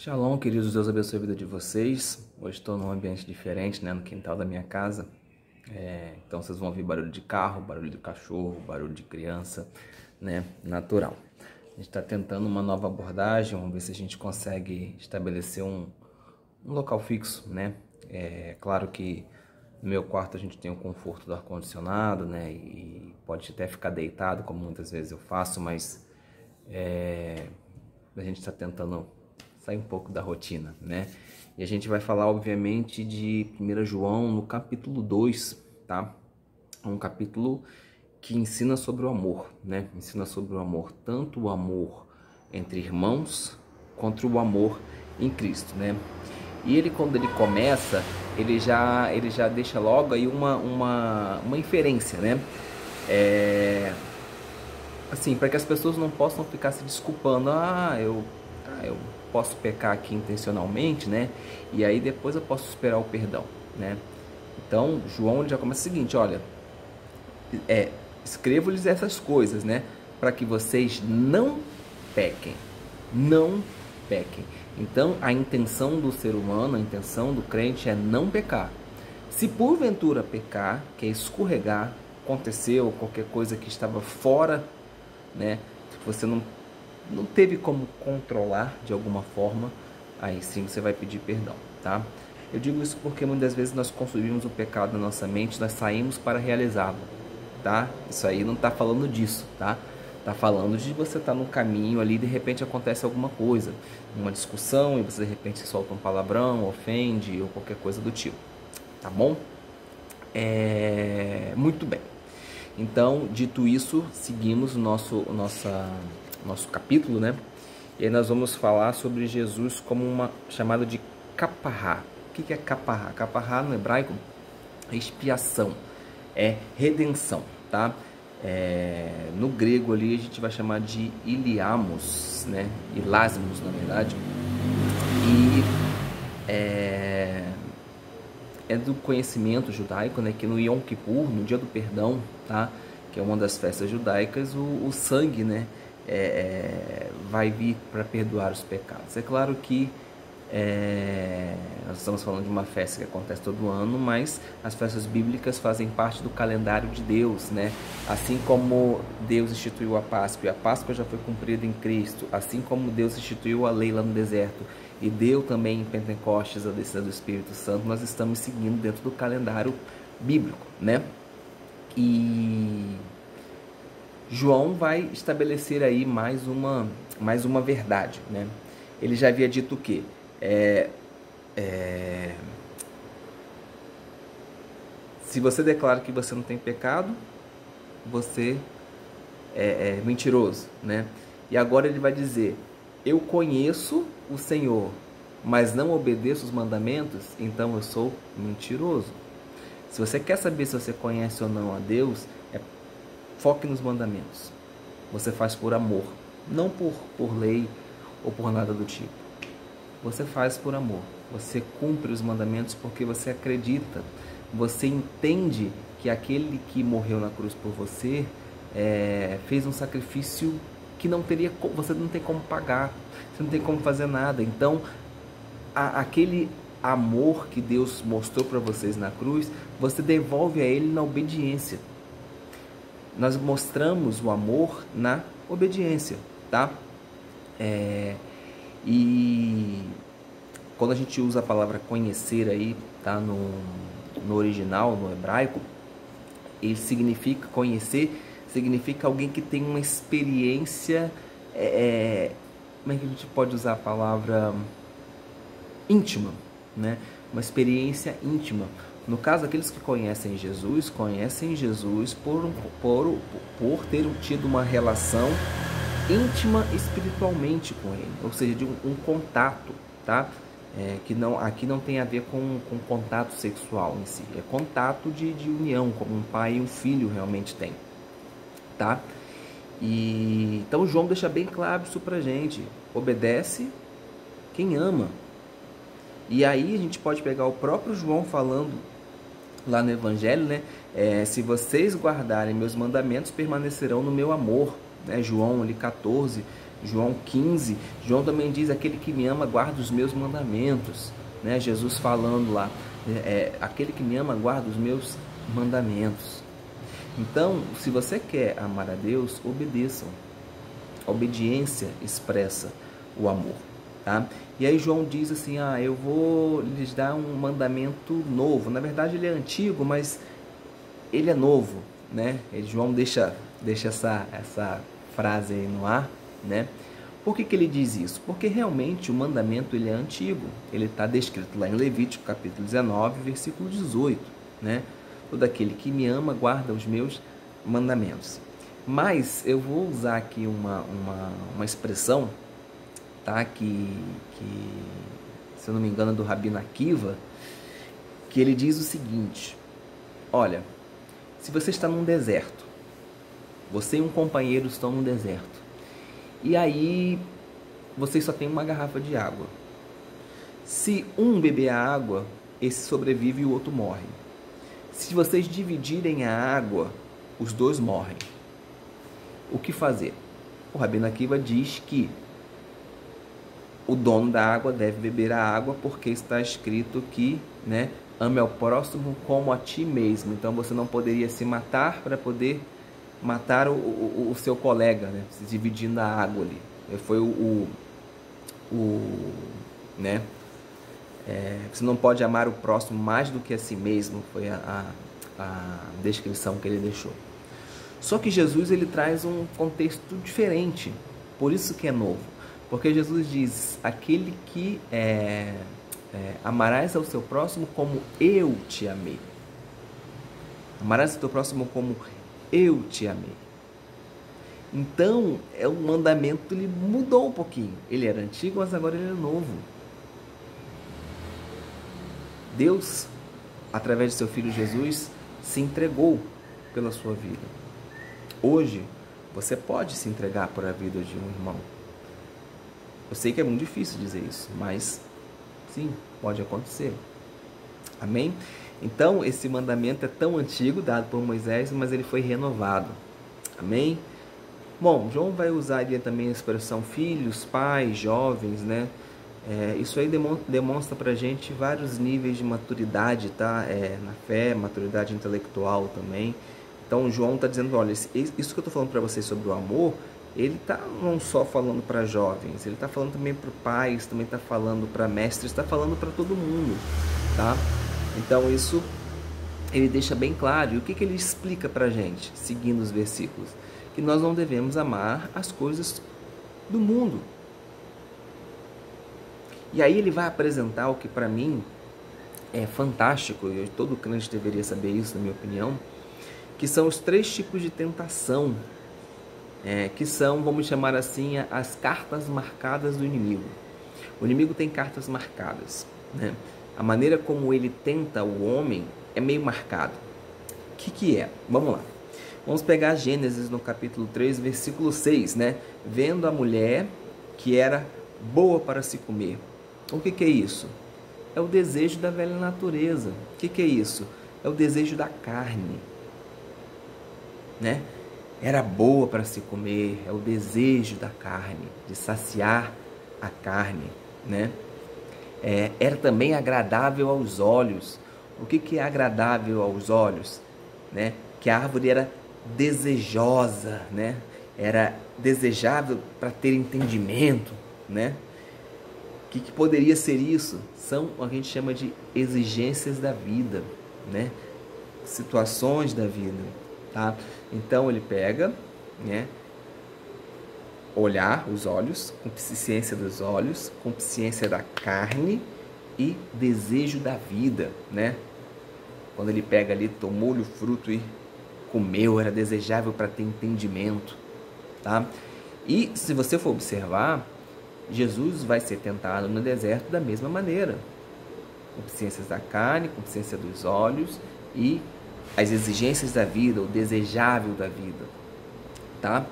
Shalom, queridos, Deus abençoe a vida de vocês. Hoje estou num ambiente diferente, no quintal da minha casa. Então vocês vão ouvir barulho de carro, barulho de cachorro, barulho de criança, natural. A gente está tentando uma nova abordagem, vamos ver se a gente consegue estabelecer um local fixo, Claro que no meu quarto a gente tem o conforto do ar-condicionado, e pode até ficar deitado, como muitas vezes eu faço, mas a gente está tentando sair um pouco da rotina, E a gente vai falar, obviamente, de 1 João no capítulo 2, tá? Um capítulo que ensina sobre o amor, Ensina sobre o amor, tanto o amor entre irmãos, quanto o amor em Cristo, E ele, quando ele começa, ele já deixa logo aí uma inferência, Assim, para que as pessoas não possam ficar se desculpando, eu posso pecar aqui intencionalmente, E aí depois eu posso esperar o perdão, Então, João ele já começa o seguinte, olha, escrevo-lhes essas coisas, para que vocês não pequem, não pequem. Então, a intenção do ser humano, a intenção do crente é não pecar. Se porventura pecar, que é escorregar, aconteceu qualquer coisa que estava fora, você não teve como controlar de alguma forma, aí sim você vai pedir perdão, tá? Eu digo isso porque muitas vezes nós construímos o pecado na nossa mente, nós saímos para realizá-lo, tá? Isso aí não está falando disso, tá? Está falando de você estar no caminho ali e de repente acontece alguma coisa, uma discussão e você de repente solta um palavrão, ofende ou qualquer coisa do tipo, tá bom? Muito bem. Então, dito isso, seguimos o nosso capítulo, E aí nós vamos falar sobre Jesus como uma chamada de caparrá. O que é caparrá? Caparrá no hebraico é expiação, é redenção, tá? No grego ali a gente vai chamar de iliamos, ilasmos na verdade. E é do conhecimento judaico, que no Yom Kippur, no dia do perdão, tá? Que é uma das festas judaicas, o sangue, vai vir para perdoar os pecados. É claro que nós estamos falando de uma festa que acontece todo ano, mas as festas bíblicas fazem parte do calendário de Deus, Assim como Deus instituiu a Páscoa, e a Páscoa já foi cumprida em Cristo, assim como Deus instituiu a lei lá no deserto, e deu também em Pentecostes a descida do Espírito Santo, nós estamos seguindo dentro do calendário bíblico, E João vai estabelecer aí mais uma verdade, Ele já havia dito o quê? Se você declara que você não tem pecado, você é mentiroso, E agora ele vai dizer, eu conheço o Senhor, mas não obedeço os mandamentos, então eu sou mentiroso. Se você quer saber se você conhece ou não a Deus, foque nos mandamentos. Você faz por amor, não por lei ou por nada do tipo. Você faz por amor. Você cumpre os mandamentos porque você acredita. Você entende que aquele que morreu na cruz por você fez um sacrifício que você não tem como pagar, você não tem como fazer nada. Então, aquele amor que Deus mostrou para vocês na cruz, você devolve a Ele na obediência. Nós mostramos o amor na obediência, tá? E quando a gente usa a palavra conhecer aí, tá? No original, no hebraico, ele significa conhecer, significa alguém que tem uma experiência, como é que a gente pode usar a palavra íntima, Uma experiência íntima. No caso, aqueles que conhecem Jesus por ter tido uma relação íntima espiritualmente com Ele, ou seja, de um contato, tá? Aqui não tem a ver com contato sexual em si, é contato de união, como um pai e um filho realmente tem, tá? Então João deixa bem claro isso pra gente, obedece quem ama. E aí a gente pode pegar o próprio João falando lá no Evangelho, se vocês guardarem meus mandamentos, permanecerão no meu amor, João ali 14, João 15, João também diz: aquele que me ama guarda os meus mandamentos, né? Jesus falando lá, aquele que me ama guarda os meus mandamentos. Então, se você quer amar a Deus, obedeçam. A obediência expressa o amor, tá? E aí João diz assim: eu vou lhes dar um mandamento novo. Na verdade ele é antigo, mas ele é novo, né? E João deixa essa frase aí no ar, né? Por que ele diz isso? Porque realmente o mandamento ele é antigo. Ele está descrito lá em Levítico capítulo 19, versículo 18, né? Todo aquele que me ama guarda os meus mandamentos. Mas eu vou usar aqui uma expressão, tá? Que, se eu não me engano, é do Rabino Akiva, que ele diz o seguinte: olha, se você está num deserto, você e um companheiro estão num deserto, e aí vocês só têm uma garrafa de água. Se um beber a água, esse sobrevive e o outro morre. Se vocês dividirem a água, os dois morrem. O que fazer? O Rabino Akiva diz que o dono da água deve beber a água, porque está escrito que, né, ame ao próximo como a ti mesmo. Então você não poderia se matar para poder matar o seu colega, né, se dividindo a água ali. Foi né, você não pode amar o próximo mais do que a si mesmo, foi a descrição que ele deixou. Só que Jesus ele traz um contexto diferente, por isso que é novo. Porque Jesus diz: aquele que amarás ao seu próximo como eu te amei. Amarás ao teu próximo como eu te amei. Então, o mandamento ele mudou um pouquinho. Ele era antigo, mas agora ele é novo. Deus, através de seu Filho Jesus, se entregou pela sua vida. Hoje, você pode se entregar por a vida de um irmão. Eu sei que é muito difícil dizer isso, mas sim, pode acontecer. Amém? Então, esse mandamento é tão antigo, dado por Moisés, mas ele foi renovado. Amém? Bom, João vai usar ali também a expressão filhos, pais, jovens, né? Isso aí demonstra pra gente vários níveis de maturidade, tá? Na fé, maturidade intelectual também. Então, João está dizendo: olha, isso que eu estou falando para vocês sobre o amor, ele está não só falando para jovens, ele está falando também para pais, também está falando para mestres, está falando para todo mundo, tá? Então, isso ele deixa bem claro. E o que ele explica para a gente, seguindo os versículos? Que nós não devemos amar as coisas do mundo. E aí ele vai apresentar o que para mim é fantástico, e todo crente deveria saber isso, na minha opinião, que são os 3 tipos de tentação, que são, vamos chamar assim, as cartas marcadas do inimigo. O inimigo tem cartas marcadas, né? A maneira como ele tenta o homem é meio marcado. O que é? Vamos lá. Vamos pegar Gênesis no capítulo 3, versículo 6, né? Vendo a mulher que era boa para se comer. O que é isso? É o desejo da velha natureza. O que é isso? É o desejo da carne, né? Era boa para se comer, é o desejo da carne, de saciar a carne, né? Era também agradável aos olhos. O que é agradável aos olhos? Né? Que a árvore era desejosa, né? Era desejável para ter entendimento, né? O que poderia ser isso? São o que a gente chama de exigências da vida, né? Situações da vida, tá? Então ele pega, né? Olhar, os olhos, concupiscência dos olhos, concupiscência da carne e desejo da vida, né? Quando ele pega ali, tomou-lhe o fruto e comeu, era desejável para ter entendimento, tá? E se você for observar, Jesus vai ser tentado no deserto da mesma maneira. Concupiscências da carne, concupiscência dos olhos e as exigências da vida, o desejável da vida, tá?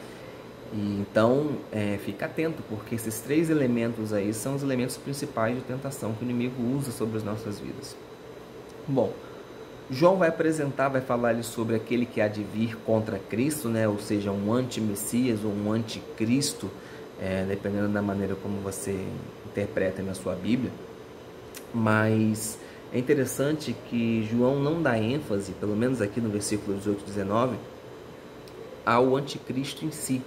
E então, fica atento, porque esses 3 elementos aí são os elementos principais de tentação que o inimigo usa sobre as nossas vidas. Bom, João vai apresentar, vai falar ali sobre aquele que há de vir contra Cristo, né? Ou seja, um anti-messias ou um anticristo, dependendo da maneira como você interpreta na sua Bíblia. Mas é interessante que João não dá ênfase, pelo menos aqui no versículo 18 e 19, ao anticristo em si.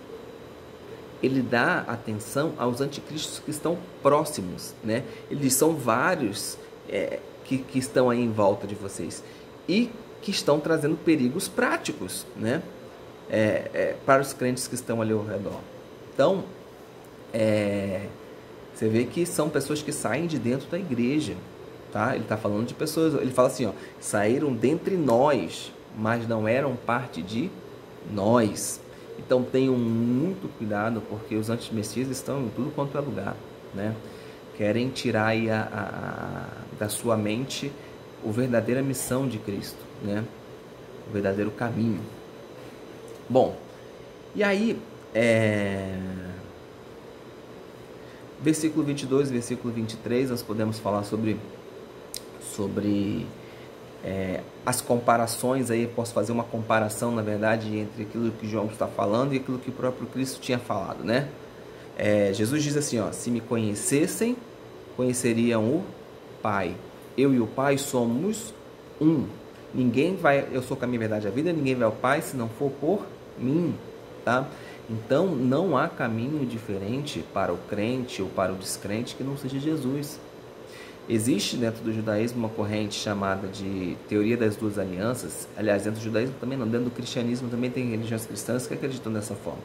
Ele dá atenção aos anticristos que estão próximos, né? Ele diz, são vários que estão aí em volta de vocês e que estão trazendo perigos práticos, né? Para os crentes que estão ali ao redor. Então, você vê que são pessoas que saem de dentro da igreja, tá? Ele está falando de pessoas, ele fala assim, ó, saíram dentre nós, mas não eram parte de nós. Então tenham muito cuidado, porque os antimessias estão em tudo quanto é lugar, né? Querem tirar aí da sua mente a verdadeira missão de Cristo, né? O verdadeiro caminho. Bom, e aí, versículo 22, versículo 23, nós podemos falar sobre as comparações. Aí posso fazer uma comparação, na verdade, entre aquilo que João está falando e aquilo que o próprio Cristo tinha falado, né? Jesus diz assim, ó, se me conhecessem, conheceriam o Pai. Eu e o Pai somos um. Ninguém vai, eu sou o caminho, a verdade e a vida, ninguém vai ao Pai se não for por mim, tá? Então não há caminho diferente para o crente ou para o descrente que não seja Jesus. Existe dentro do judaísmo uma corrente chamada de teoria das duas alianças. Aliás, dentro do judaísmo também não, dentro do cristianismo também tem religiões cristãs que acreditam dessa forma.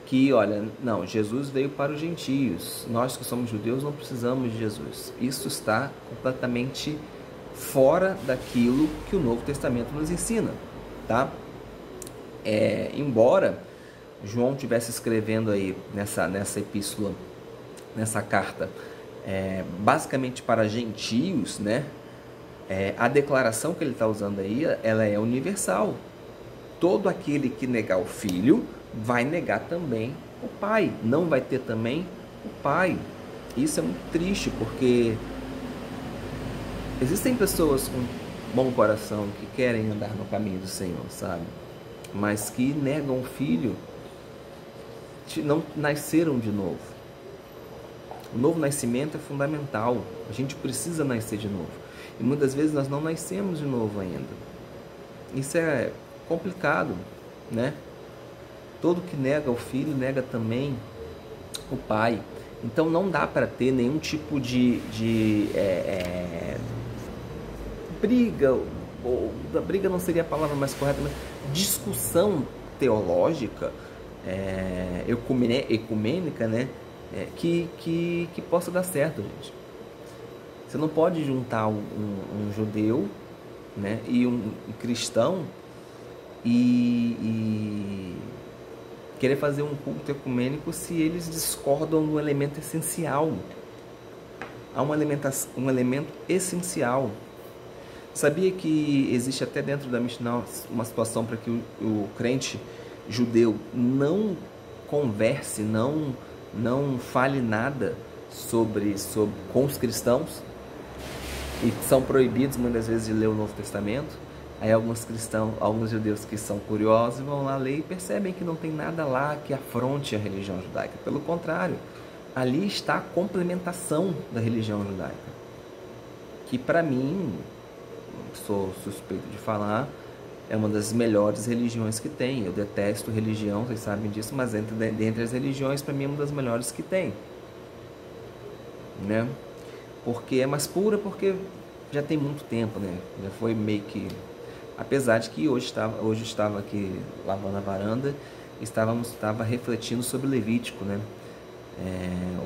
Que, olha, não, Jesus veio para os gentios. Nós que somos judeus não precisamos de Jesus. Isso está completamente fora daquilo que o Novo Testamento nos ensina, tá? Embora João estivesse escrevendo aí nessa epístola, nessa carta, basicamente para gentios, né? A declaração que ele está usando aí, ela é universal. Todo aquele que negar o Filho vai negar também o Pai, não vai ter também o Pai. Isso é muito triste, porque existem pessoas com bom coração que querem andar no caminho do Senhor, sabe? Mas que negam o Filho, não nasceram de novo. O novo nascimento é fundamental. A gente precisa nascer de novo. E muitas vezes nós não nascemos de novo ainda. Isso é complicado, né? Todo que nega o Filho, nega também o Pai. Então não dá para ter nenhum tipo de briga, ou briga não seria a palavra mais correta, mas discussão teológica, ecumênica, né? Que possa dar certo, gente. Você não pode juntar um judeu, né, e um cristão e querer fazer um culto ecumênico se eles discordam do elemento essencial. Há um elemento essencial. Sabia que existe até dentro da Mishnah uma situação para que o crente judeu não converse, não fale nada com os cristãos, e são proibidos muitas vezes de ler o Novo Testamento. Aí alguns judeus que são curiosos vão lá ler e percebem que não tem nada lá que afronte a religião judaica. Pelo contrário, ali está a complementação da religião judaica, que para mim, sou suspeito de falar, é uma das melhores religiões que tem. Eu detesto religião, vocês sabem disso, mas dentre as religiões, para mim, é uma das melhores que tem, né? Porque é mais pura, porque já tem muito tempo, né? Já foi meio que... Apesar de que hoje estava aqui lavando a varanda, estava refletindo sobre Levítico, né?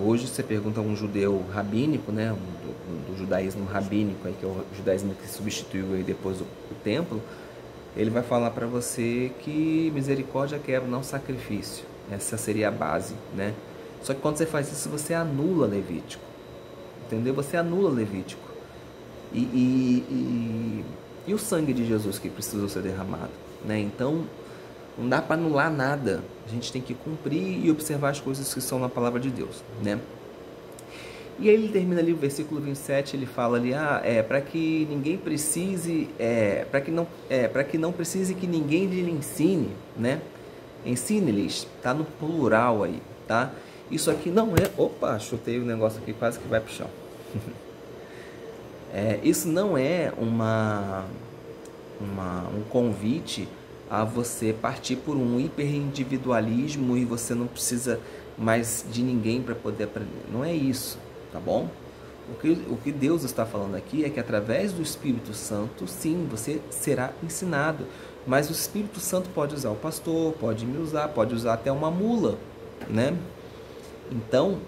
Hoje você pergunta a um judeu rabínico, né? Do judaísmo rabínico, aí, que é o judaísmo que substituiu aí depois o templo, ele vai falar para você que misericórdia quebra, não sacrifício. Essa seria a base, né? Só que quando você faz isso, você anula Levítico. Entendeu? Você anula Levítico. E o sangue de Jesus que precisou ser derramado, né? Então, não dá para anular nada. A gente tem que cumprir e observar as coisas que são na palavra de Deus, né? E aí ele termina ali o versículo 27, ele fala ali, para que ninguém precise, para que não precise que ninguém lhe ensine, né? Ensine-lhes, tá no plural aí, tá? Isso aqui não é... Opa, chutei o negócio aqui, quase que vai pro chão. Isso não é um convite a você partir por um hiperindividualismo e você não precisa mais de ninguém para poder aprender. Não é isso, tá bom? O que Deus está falando aqui é que através do Espírito Santo, sim, você será ensinado. Mas o Espírito Santo pode usar o pastor, pode me usar, pode usar até uma mula, né? Então,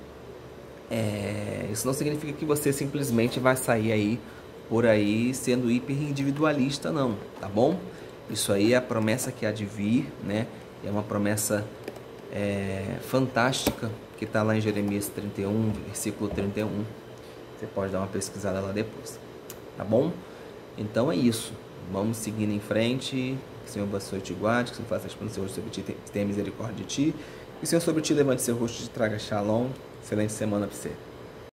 isso não significa que você simplesmente vai sair aí por aí sendo hiperindividualista, não, tá bom? Isso aí é a promessa que há de vir, né? É uma promessa fantástica que está lá em Jeremias 31, versículo 31. Você pode dar uma pesquisada lá depois, tá bom? Então é isso. Vamos seguindo em frente. Que o Senhor abençoe e te guarde. Que o Senhor faça responder o Senhor sobre ti, tenha misericórdia de ti. Que o Senhor sobre ti levante seu rosto e te traga shalom. Excelente semana para você.